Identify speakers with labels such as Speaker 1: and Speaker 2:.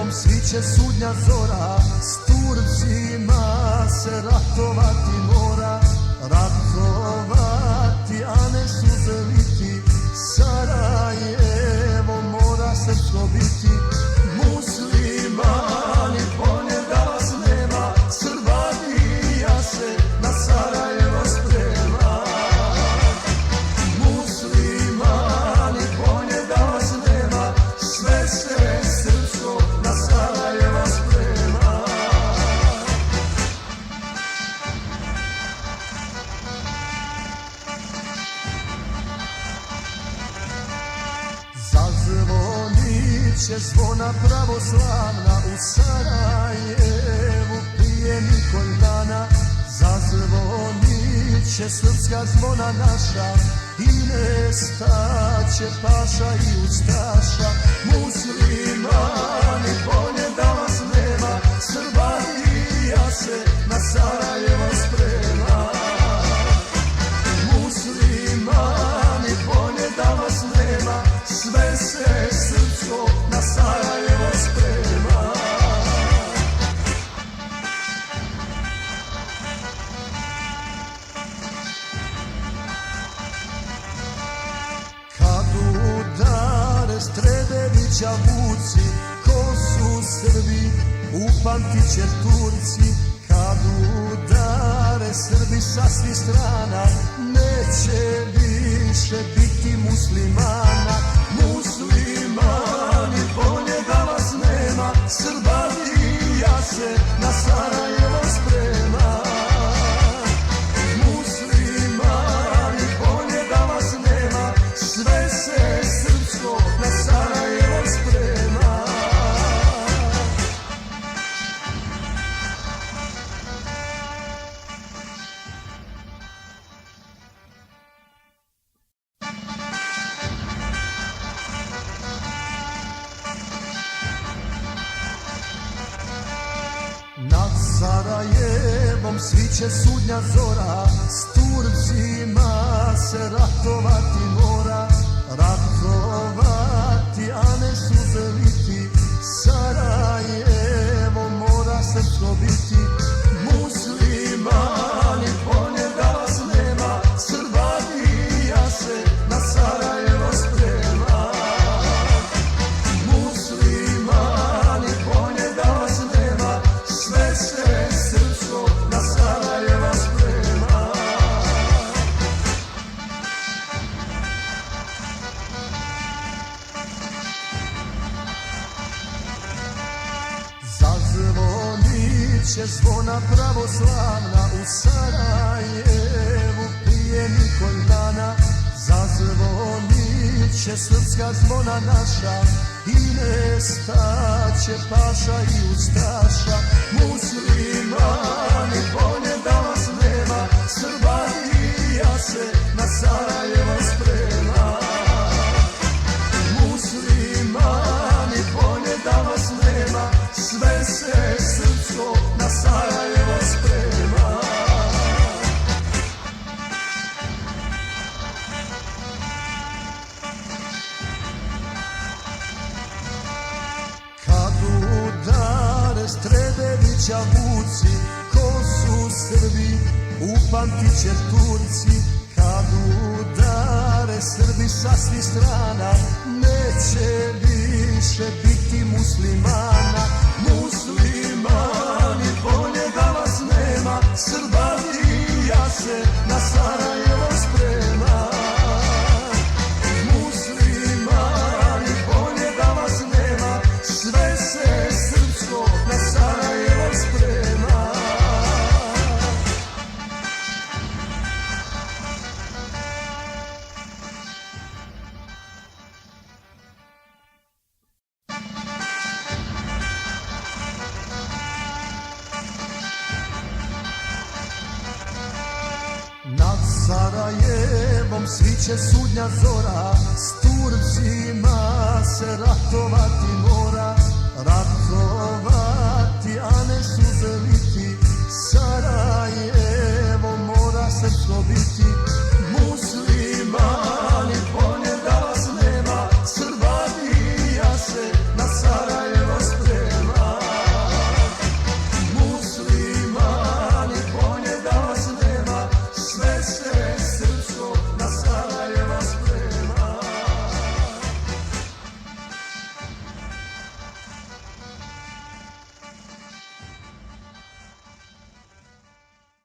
Speaker 1: Sarajevom sviće sudnja zora, s Turcima se ratovati mora, ratovati, a ne suze liti. Sarajevo mora srpsko biti, muslimani ponje da vas nema, Srbija se na Sarajevo sprema. Muslimani ponje da vas nema, sve se srpsko na Sarajevo sprema. Zazvonit će zvona pravoslavna u Sarajevu prije nikolj dana. Zazvonit će srpska zvona naša i nestaće paša i ustaša. Muslimani bolje da vas nema, Srbija se na Sarajevo sprema. Muslimani bolje da vas nema, sve se srpsko na Sarajevo sprema. Kad udare Strebelića vuci, ko su Srbi, upamtit će Turci. Kad udare Srbi sa svih strana, neće više biti muslimana. Muslimani bolje da vas nema, Srbija se na Sarajevo sprema. Muslimani bolje da vas nema, sve se srpsko na Sarajevo sprema. Nad Sarajevom sviće sudnja zora, s Turcima se ratovati mora, ratovati, a ne suze liti. Sarajevo mora srpsko biti, muslimani bolje da vas nema, Srbija se na Sarajevo sprema. Muslimani bolje da vas nema, sve se srpsko na Sarajevo sprema. Zazvonit će zvona pravoslavna u Sarajevu prije nikolj dana. Zazvonit će srpska zvona naša i nestaće paša i ustaša. Muslimani bolje da vas nema, Srbija se na Sarajevo sprema. Muslimani bolje da vas nema, sve se srpsko na Sarajevo sprema. Kad udare Strebelića vuci, ko su Srbi, upamtit će Turci. Kad udare Srbi sa svih strana, neće više biti muslimana. Muslimani bolje da vas nema, Srbija se na Sarajevo sprema. Muslimani bolje da vas nema, sve se srpsko na Sarajevo sprema. Nad Sarajevom sviće sudnja zora, s Turcima se ratovati mora,